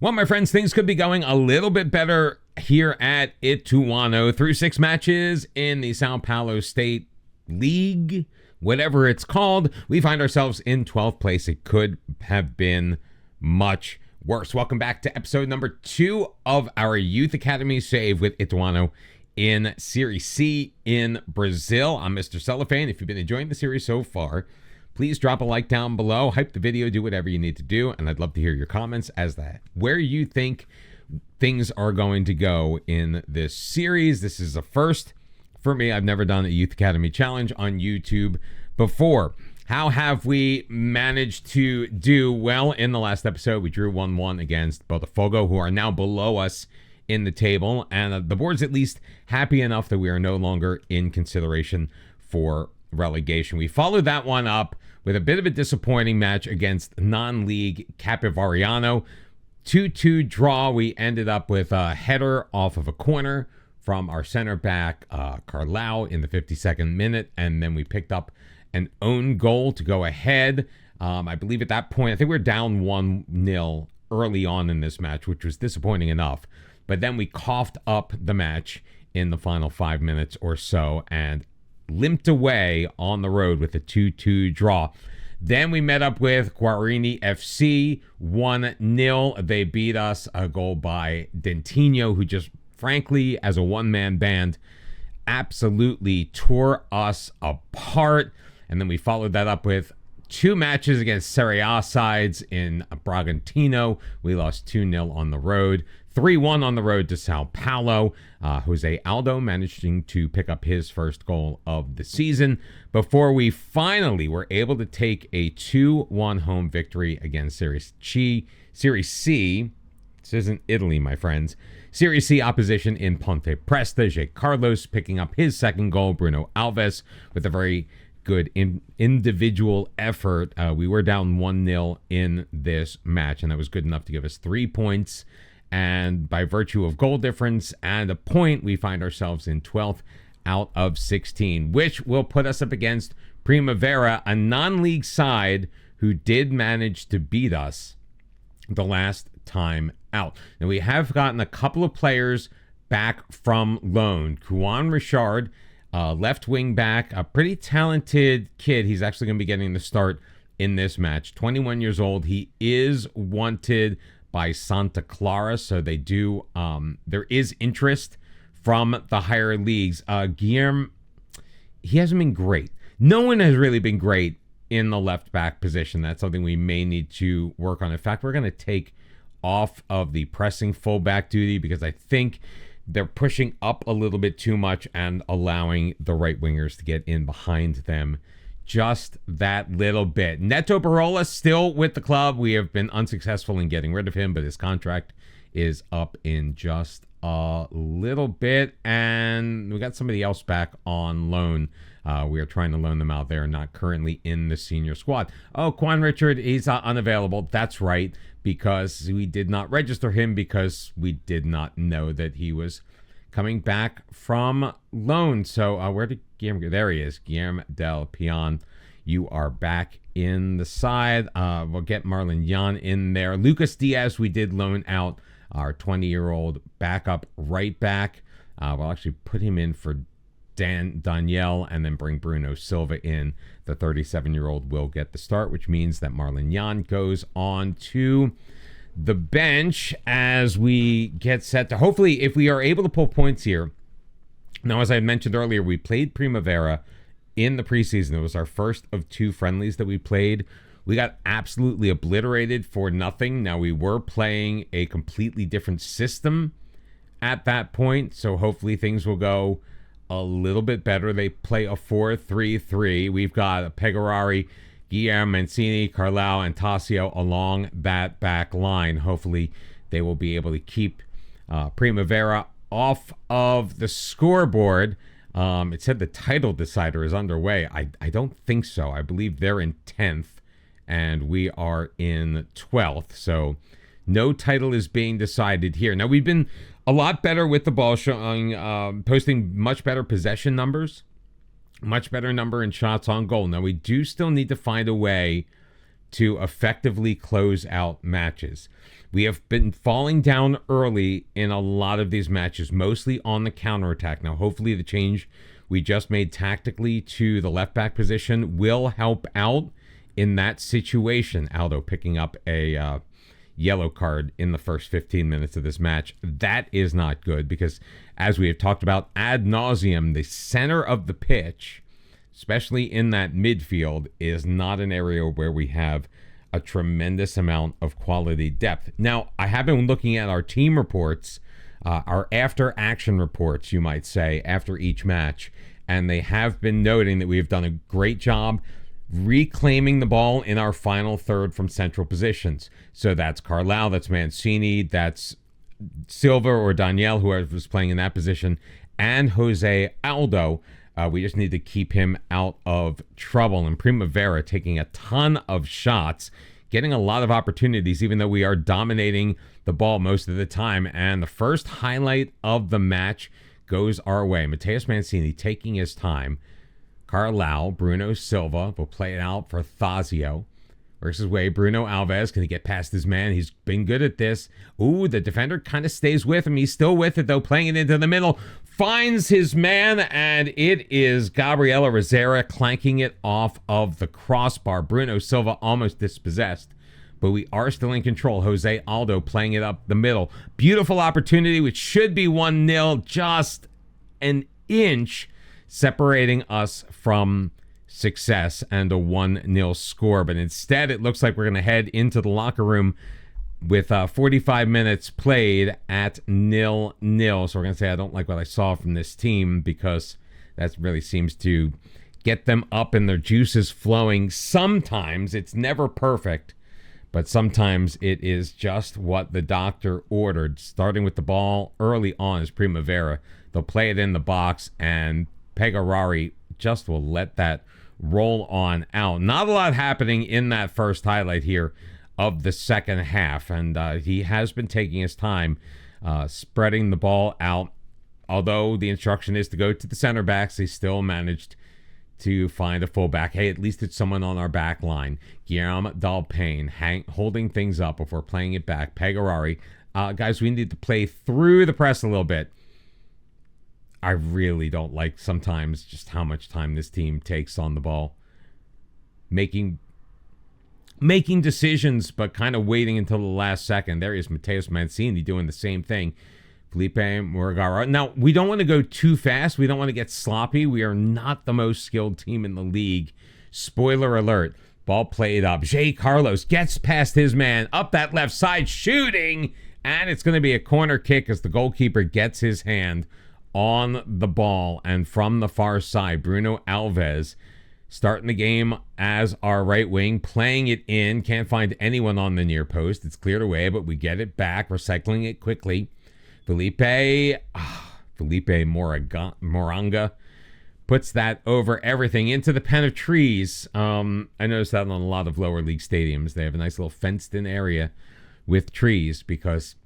Well, my friends, things could be going a little bit better here at Ituano. Through 6 matches in the Sao Paulo State League, whatever it's called, we find ourselves in 12th place. It could have been much worse. Welcome back to episode number 2 of our Youth Academy save with Ituano in Série C in Brazil. I'm Mr. Cellophane. If you've been enjoying the series so far, please drop a like down below, hype the video, do whatever you need to do, and I'd love to hear your comments as to where you think things are going to go in this series. This is a first for me. I've never done a Youth Academy challenge on YouTube before. How have we managed to do? Well, in the last episode, we drew 1-1 against Botafogo, who are now below us in the table, and the board's at least happy enough that we are no longer in consideration for relegation. We followed that one up with a bit of a disappointing match against non-league Capivariano. 2-2 draw. We ended up with a header off of a corner from our center back, Carlau, in the 52nd minute, and then we picked up an own goal to go ahead. I believe at that point, I think we were down 1-0 early on in this match, which was disappointing enough. But then we coughed up the match in the final 5 minutes or so and limped away on the road with a 2-2 draw. Then we met up with Guarini FC 1-0. They beat us, a goal by Dentinho, who just, frankly, as a one-man band, absolutely tore us apart. And then we followed that up with 2 matches against Serie A sides in Bragantino. We lost 2-0 on the road. 3-1 on the road to Sao Paulo. Jose Aldo managing to pick up his first goal of the season before we finally were able to take a 2-1 home victory against Série C. This isn't Italy, my friends. Série C opposition in Ponte Presta. J. Carlos picking up his second goal. Bruno Alves with a very good individual effort. We were down 1-0 in this match, and that was good enough to give us 3 points. And by virtue of goal difference and a point, we find ourselves in 12th out of 16, which will put us up against Primavera, a non-league side who did manage to beat us the last time out. Now, we have gotten a couple of players back from loan. Juan Richard, left wing back, a pretty talented kid. He's actually going to be getting the start in this match. 21 years old. He is wanted by Santa Clara, so they do. There is interest from the higher leagues. Guillermo, he hasn't been great. No one has really been great in the left back position. That's something we may need to work on. In fact, we're going to take off of the pressing fullback duty because I think they're pushing up a little bit too much and allowing the right wingers to get in behind them just that little bit. Neto Barola still with the club. We have been unsuccessful in getting rid of him, but his contract is up in just a little bit, and we got somebody else back on loan. We are trying to loan them out. They're not currently in the senior squad. Oh, Juan Richard, he's unavailable. That's right, because we did not register him because we did not know that he was coming back from loan. So where did Guillermo go? There he is, Guillermo Del Pion. You are back in the side. We'll get Marlon Jan in there. Lucas Diaz, we did loan out, our 20-year-old backup right back. We'll actually put him in for Danielle and then bring Bruno Silva in. The 37-year-old will get the start, which means that Marlon Jan goes on to the bench as we get set to, hopefully, if we are able to pull points here. Now, as I mentioned earlier, we played Primavera in the preseason. It was our first of 2 friendlies that we played. We got absolutely obliterated for nothing. Now, we were playing a completely different system at that point, so hopefully things will go a little bit better. They play a 4-3-3. We've got Pegarari, Guillermo Mancini, Carlau, and Tassio along that back line. Hopefully, they will be able to keep Primavera off of the scoreboard. It said the title decider is underway. I don't think so. I believe they're in 10th, and we are in 12th. So no title is being decided here. Now, we've been a lot better with the ball, showing, posting much better possession numbers, much better number in shots on goal. Now, we do still need to find a way to effectively close out matches. We have been falling down early in a lot of these matches, mostly on the counterattack. Now, hopefully the change we just made tactically to the left back position will help out in that situation. Aldo picking up a yellow card in the first 15 minutes of this match. That is not good because, as we have talked about ad nauseum, the center of the pitch, especially in that midfield, is not an area where we have a tremendous amount of quality depth. Now, I have been looking at our team reports, our after-action reports, you might say, after each match, and they have been noting that we have done a great job reclaiming the ball in our final third from central positions. So that's Carlau, that's Mancini, that's Silva or Daniel, whoever was playing in that position, and Jose Aldo. We just need to keep him out of trouble. And Primavera taking a ton of shots, getting a lot of opportunities, even though we are dominating the ball most of the time. And the first highlight of the match goes our way. Mateus Mancini taking his time. Carlau, Bruno Silva will play it out for Thazio. Works his way. Bruno Alves, can he get past his man? He's been good at this. Ooh, the defender kind of stays with him. He's still with it, though, playing it into the middle. Finds his man, and it is Gabriela Rosera clanking it off of the crossbar. Bruno Silva almost dispossessed, but we are still in control. Jose Aldo playing it up the middle. Beautiful opportunity, which should be 1-0, just an inch separating us from success and a 1-0 score. But instead, it looks like we're going to head into the locker room with 45 minutes played at 0-0. So we're going to say I don't like what I saw from this team, because that really seems to get them up and their juices flowing. Sometimes it's never perfect, but sometimes it is just what the doctor ordered. Starting with the ball early on is Primavera. They'll play it in the box, and Pegarari just will let that roll on out. Not a lot happening in that first highlight here of the second half, and he has been taking his time spreading the ball out. Although the instruction is to go to the center backs, he still managed to find a fullback. Hey, at least it's someone on our back line. Guillaume Dalpain holding things up before playing it back. Pegarari. Guys, we need to play through the press a little bit. I really don't like sometimes just how much time this team takes on the ball. Making decisions, but kind of waiting until the last second. There is Mateus Mancini doing the same thing. Felipe Morgara. Now, we don't want to go too fast. We don't want to get sloppy. We are not the most skilled team in the league. Spoiler alert. Ball played up. Jay Carlos gets past his man up that left side, shooting, and it's going to be a corner kick as the goalkeeper gets his hand on the ball. And from the far side, Bruno Alves starting the game as our right wing, playing it in. Can't find anyone on the near post. It's cleared away, but we get it back, recycling it quickly. Felipe Moranga puts that over everything into the pen of trees. I noticed that on a lot of lower league stadiums. They have a nice little fenced-in area with trees because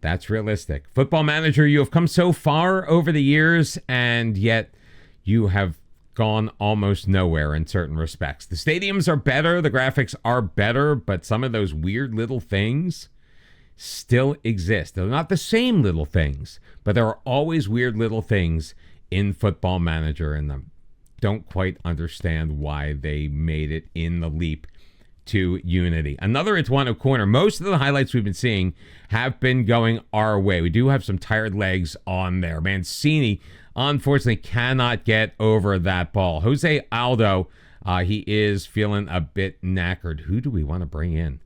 that's realistic. Football Manager, you have come so far over the years, and yet you have gone almost nowhere in certain respects. The stadiums are better, the graphics are better, but some of those weird little things still exist. They're not the same little things, but there are always weird little things in Football Manager, and I don't quite understand why they made it in the leap to Unity. Another Ituano corner. Most of the highlights we've been seeing have been going our way. We do have some tired legs on there. Mancini, unfortunately, cannot get over that ball. Jose Aldo, he is feeling a bit knackered. Who do we want to bring in?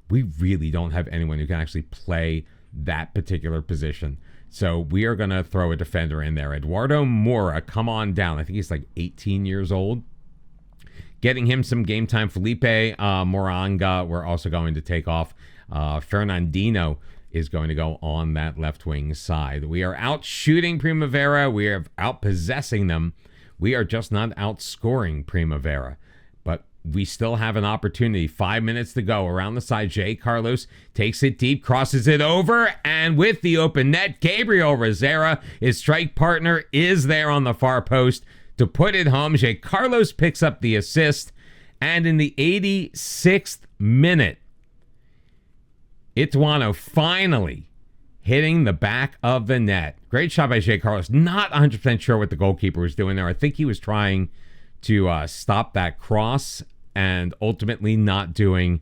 We really don't have anyone who can actually play that particular position. So we are going to throw a defender in there. Eduardo Mora, come on down. I think he's like 18 years old. Getting him some game time. Felipe Moranga, we're also going to take off. Fernandino is going to go on that left wing side. We are out shooting Primavera. We are out possessing them. We are just not outscoring Primavera. But we still have an opportunity. 5 minutes to go. Around the side, Jay Carlos takes it deep, crosses it over, and with the open net, Gabriel Rosera, his strike partner, is there on the far post to put it home. Jay Carlos picks up the assist, and in the 86th minute. Ituano finally hitting the back of the net. Great shot by Jay Carlos. Not 100% sure what the goalkeeper was doing there. I think he was trying to stop that cross and ultimately not doing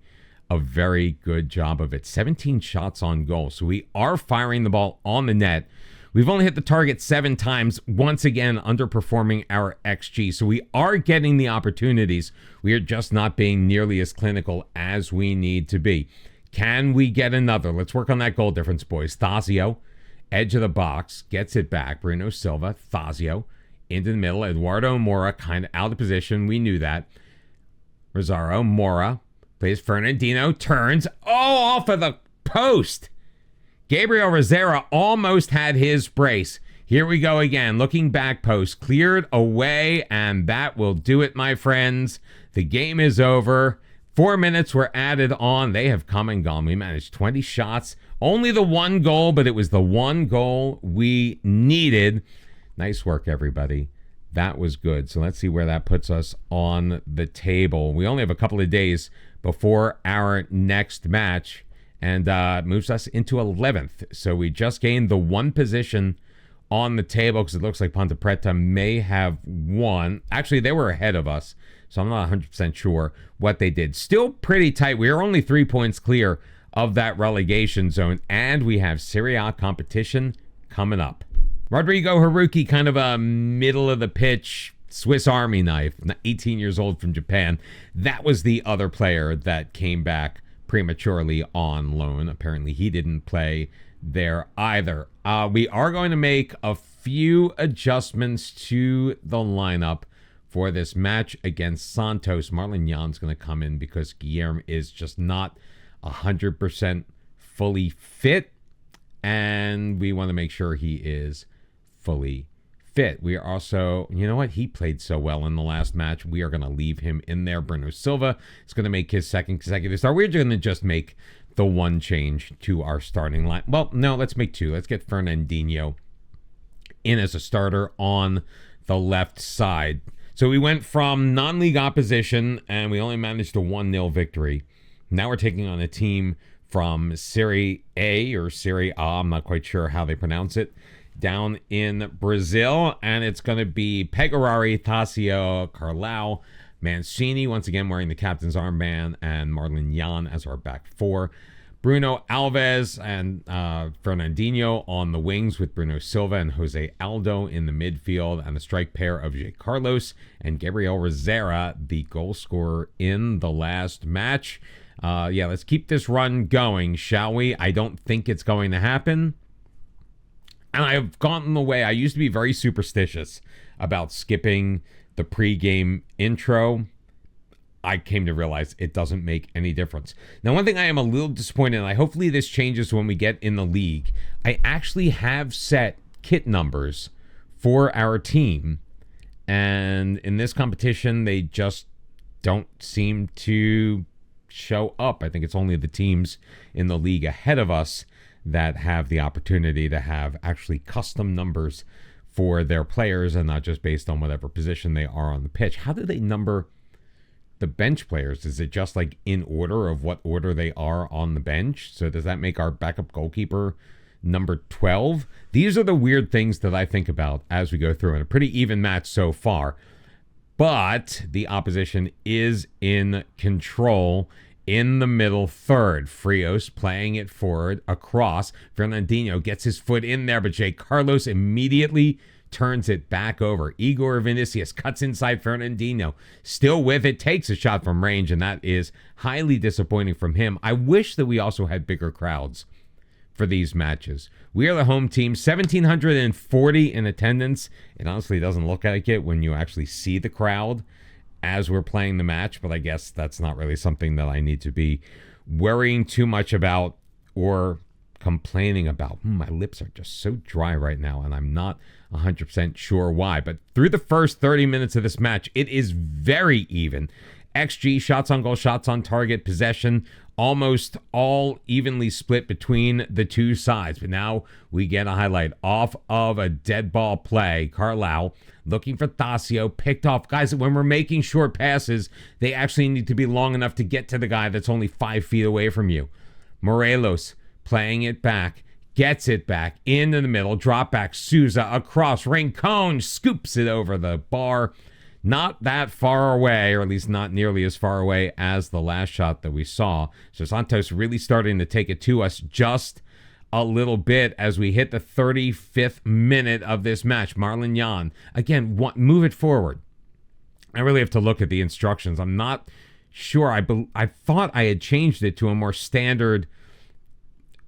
a very good job of it. 17 shots on goal. So we are firing the ball on the net. We've only hit the target 7 times, once again underperforming our XG. So we are getting the opportunities. We are just not being nearly as clinical as we need to be. Can we get another? Let's work on that goal difference, boys. Thazio, edge of the box, gets it back. Bruno Silva, Thazio, into the middle. Eduardo Mora kind of out of position. We knew that. Rosario, Mora, plays Fernandinho, turns. Oh, off of the post. Gabriel Rosera almost had his brace. Here we go again. Looking back post. Cleared away, and that will do it, my friends. The game is over. 4 minutes were added on. They have come and gone. We managed 20 shots. Only the 1 goal, but it was the 1 goal we needed. Nice work, everybody. That was good. So let's see where that puts us on the table. We only have a couple of days before our next match, and moves us into 11th. So we just gained the 1 position on the table because it looks like Ponte Preta may have won. Actually, they were ahead of us, so I'm not 100% sure what they did. Still pretty tight. We are only 3 points clear of that relegation zone, and we have Serie A competition coming up. Rodrigo Haruki, kind of a middle-of-the-pitch Swiss Army knife, 18 years old from Japan. That was the other player that came back prematurely on loan. Apparently, he didn't play there either. We are going to make a few adjustments to the lineup for this match against Santos. Marlon Jan's going to come in because Guilherme is just not 100% fully fit, and we want to make sure he is fully fit. We are also, you know what? He played so well in the last match. We are going to leave him in there. Bruno Silva is going to make his 2nd consecutive start. We're going to just make the 1 change to our starting line. Well, no, let's make 2. Let's get Fernandinho in as a starter on the left side. So we went from non-league opposition, and we only managed a 1-0 victory. Now we're taking on a team from Serie A or Serie A. I'm not quite sure how they pronounce it, down in Brazil, and it's going to be Pegarari, Thazio, Carlau, Mancini, once again wearing the captain's armband, and Marlon Jan as our back 4. Bruno Alves and Fernandinho on the wings with Bruno Silva and Jose Aldo in the midfield, and the strike pair of Jay Carlos and Gabriel Rosera, the goal scorer in the last match. Yeah, let's keep this run going, shall we? I don't think it's going to happen. And I've gotten away. I used to be very superstitious about skipping the pregame intro. I came to realize it doesn't make any difference. Now, one thing I am a little disappointed in, hopefully this changes when we get in the league. I actually have set kit numbers for our team. And in this competition, they just don't seem to show up. I think it's only the teams in the league ahead of us that have the opportunity to have actually custom numbers for their players and not just based on whatever position they are on the pitch. How do they number the bench players? Is it just like in order of what order they are on the bench? So does that make our backup goalkeeper number 12? These are the weird things that I think about as we go through, and a pretty even match so far. But the opposition is in control in the middle third. Frios playing it forward across. Fernandinho gets his foot in there, but Jay Carlos immediately turns it back over. Igor Vinicius cuts inside Fernandinho. Still with it, takes a shot from range, and that is highly disappointing from him. I wish that we also had bigger crowds for these matches. We are the home team, 1,740 in attendance. It honestly doesn't look like it when you actually see the crowd as we're playing the match, but I guess that's not really something that I need to be worrying too much about or complaining about. My lips are just so dry right now, and I'm not 100% sure why. But through the first 30 minutes of this match, it is very even. XG, shots on goal, shots on target, possession, almost all evenly split between the two sides. But now we get a highlight off of a dead ball play. Carlisle looking for Thacio, picked off. Guys, when we're making short passes, they actually need to be long enough to get to the guy that's only 5 feet away from you. Morelos playing it back, gets it back into the middle, drop back, Souza across, Rincon scoops it over the bar. Not that far away, or at least not nearly as far away as the last shot that we saw. So Santos really starting to take it to us just a little bit as we hit the 35th minute of this match. Marlon Jan, again, move it forward. I really have to look at the instructions. I'm not sure. I thought I had changed it to a more standard.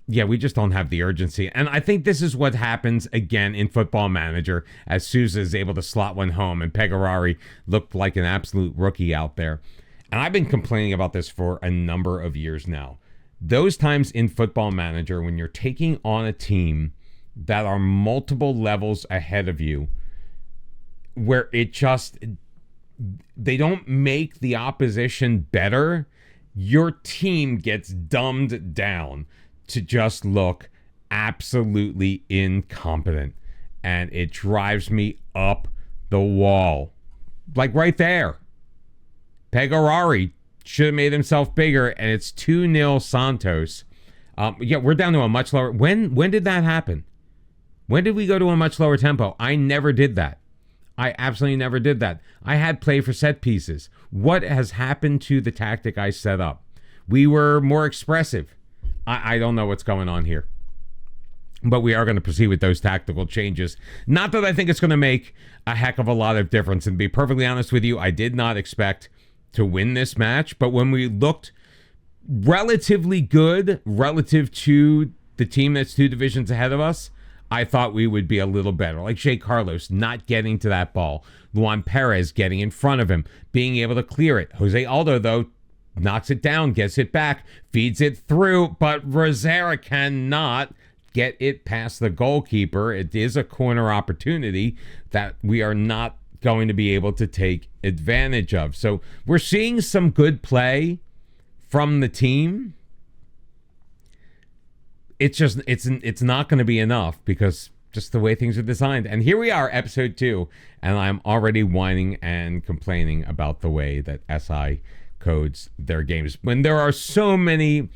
Yeah, we just don't have the urgency. And I think this is what happens again in Football Manager as Souza is able to slot one home and Pegarari looked like an absolute rookie out there. And I've been complaining about this for a number of years now. Those times in Football Manager when you're taking on a team that are multiple levels ahead of you, where they don't make the opposition better, your team gets dumbed down to just look absolutely incompetent. And it drives me up the wall. Like right there. Pegarari should have made himself bigger, and it's 2-0 Santos. Yeah, we're down to a much lower. When did that happen? When did we go to a much lower tempo? I never did that. I absolutely never did that. I had play for set pieces. What has happened to the tactic I set up? We were more expressive. I don't know what's going on here. But we are going to proceed with those tactical changes. Not that I think it's going to make a heck of a lot of difference. And to be perfectly honest with you, I did not expect to win this match. But when we looked relatively good relative to the team that's 2 divisions ahead of us, I thought we would be a little better. Like Jay Carlos not getting to that ball. Luan Perez getting in front of him, being able to clear it. Jose Aldo, though, knocks it down, gets it back, feeds it through, but Rosera cannot get it past the goalkeeper. It is a corner opportunity that we are not going to be able to take advantage of. So we're seeing some good play from the team. It's just, it's not going to be enough because just the way things are designed. And here we are, episode 2, and I'm already whining and complaining about the way that SI codes their games when there are so many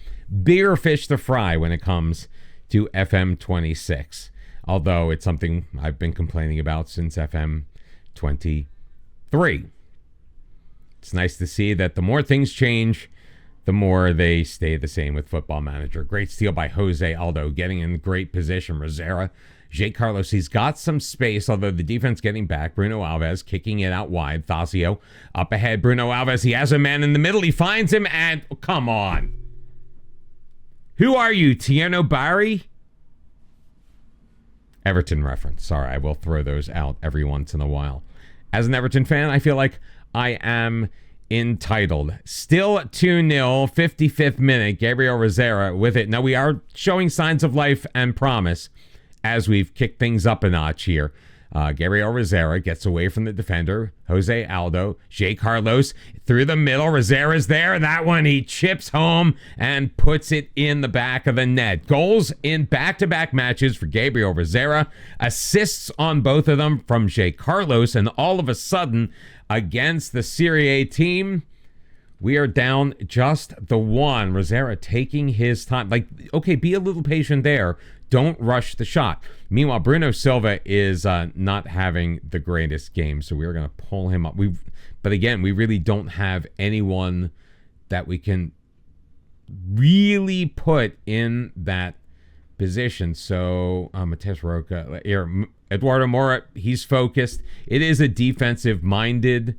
bigger fish to fry when it comes to FM26. Although it's something I've been complaining about since FM23. It's nice to see that the more things change, the more they stay the same with Football Manager. Great steal by Jose Aldo, getting in great position. Rosera, Jay Carlos, he's got some space, although the defense getting back. Bruno Alves kicking it out wide. Thacio up ahead. Bruno Alves, he has a man in the middle. He finds him, and come on. Who are you, Tierno Barry? Everton reference. Sorry, I will throw those out every once in a while. As an Everton fan, I feel like I am entitled. Still 2-0, 55th minute. Gabriel Rosera with it. Now, we are showing signs of life and promise as we've kicked things up a notch here. Gabriel Rosera gets away from the defender. Jose Aldo. Jay Carlos through the middle. Rosera's there. That one he chips home and puts it in the back of the net. Goals in back-to-back matches for Gabriel Rosera. Assists on both of them from Jay Carlos. And all of a sudden, against the Serie A team, we are down just the one. Rosera taking his time. Like, okay, be a little patient there. Don't rush the shot. Meanwhile, Bruno Silva is not having the greatest game, so we're going to pull him up. But again, we really don't have anyone that we can really put in that position. So, Mateus Roca, Eduardo Mora, he's focused. It is a defensive-minded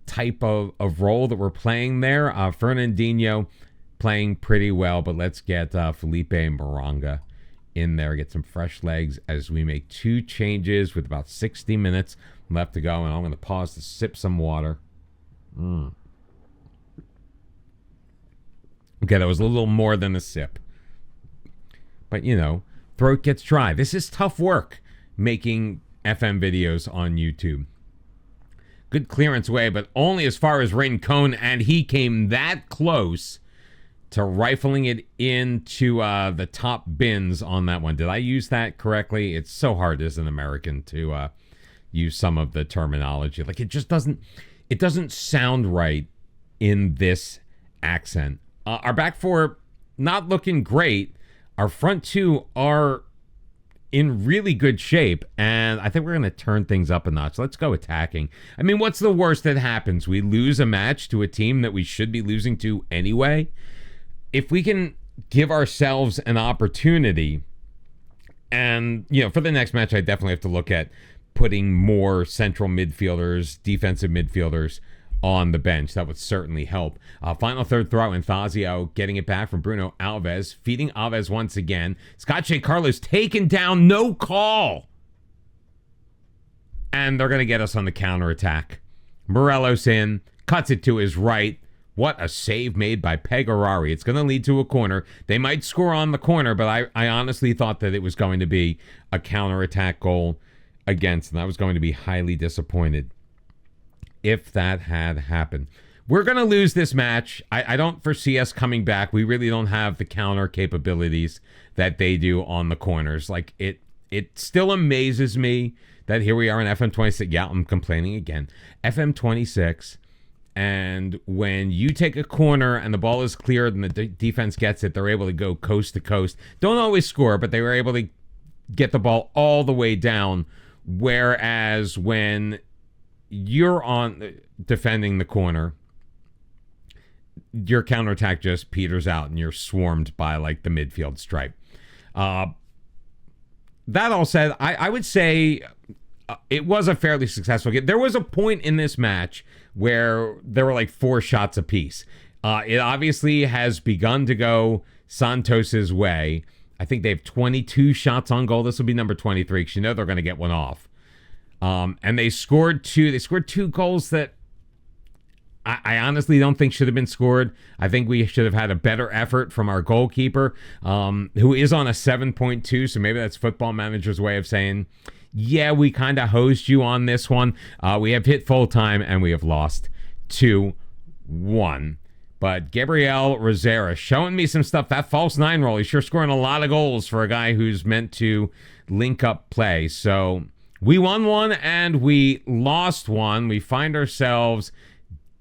type of role that we're playing there. Fernandinho playing pretty well, but let's get Felipe Moronga in there, get some fresh legs as we make 2 changes with about 60 minutes left to go. And I'm going to pause to sip some water. Okay, that was a little more than a sip. But, you know, throat gets dry. This is tough work, making FM videos on YouTube. Good clearance away, but only as far as Rincon, and he came that close to rifling it into the top bins on that one. Did I use that correctly? It's so hard as an American to use some of the terminology. Like, it just doesn't sound right in this accent. Our back four, not looking great. Our front two are in really good shape, and I think we're going to turn things up a notch. Let's go attacking. I mean, what's the worst that happens? We lose a match to a team that we should be losing to anyway. If we can give ourselves an opportunity, and, for the next match, I definitely have to look at putting more central midfielders, defensive midfielders on the bench. That would certainly help. Final third throw, Anthasio getting it back from Bruno Alves, feeding Alves once again. Scott J. Carlos taken down, no call. And they're going to get us on the counterattack. Morelos in, cuts it to his right. What a save made by Pegarari. It's going to lead to a corner. They might score on the corner, but I honestly thought that it was going to be a counterattack goal against, and I was going to be highly disappointed if that had happened. We're going to lose this match. I don't foresee us coming back. We really don't have the counter capabilities that they do on the corners. Like, it still amazes me that here we are in FM26. Yeah, I'm complaining again. FM26, and when you take a corner and the ball is cleared and the defense gets it, they're able to go coast to coast. Don't always score, but they were able to get the ball all the way down. Whereas when you're on defending the corner, your counterattack just peters out and you're swarmed by like the midfield stripe. That all said, I would say it was a fairly successful game. There was a point in this match where there were like 4 shots apiece. It obviously has begun to go Santos's way. I think they have 22 shots on goal. This will be number 23 because they're going to get one off. And they scored 2. They scored 2 goals that I honestly don't think should have been scored. I think we should have had a better effort from our goalkeeper, who is on a 7.2. So maybe that's Football Manager's way of saying, yeah, we kind of hosed you on this one. We have hit full time and we have lost 2-1. But Gabriel Rosera showing me some stuff. That false 9 roll, he's sure scoring a lot of goals for a guy who's meant to link up play. So we won one and we lost one. We find ourselves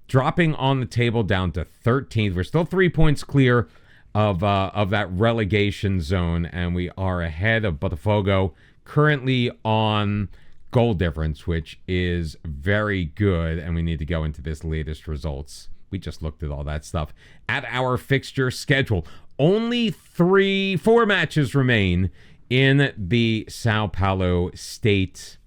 dropping on the table down to 13th. We're still 3 points clear of that relegation zone, and we are ahead of Botafogo, currently on goal difference, which is very good, and we need to go into this latest results. We just looked at all that stuff. At our fixture schedule, only 4 matches remain in the Sao Paulo State,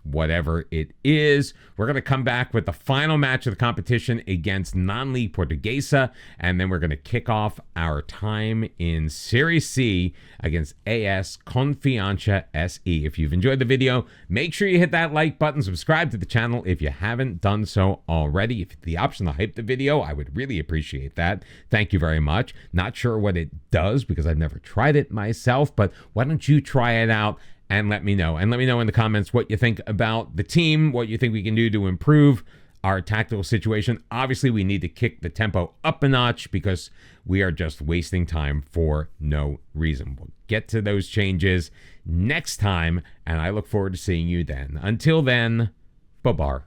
whatever it is. We're going to come back with the final match of the competition against non-league Portuguesa, and then we're going to kick off our time in Série C against AS Confiança SE. If you've enjoyed the video, make sure you hit that like button, subscribe to the channel if you haven't done so already. If the option to hype the video, I would really appreciate that. Thank you very much. Not sure what it does because I've never tried it myself, but why don't you try it out and let me know. And let me know in the comments what you think about the team, what you think we can do to improve our tactical situation. Obviously, we need to kick the tempo up a notch because we are just wasting time for no reason. We'll get to those changes next time, and I look forward to seeing you then. Until then, bye-bye.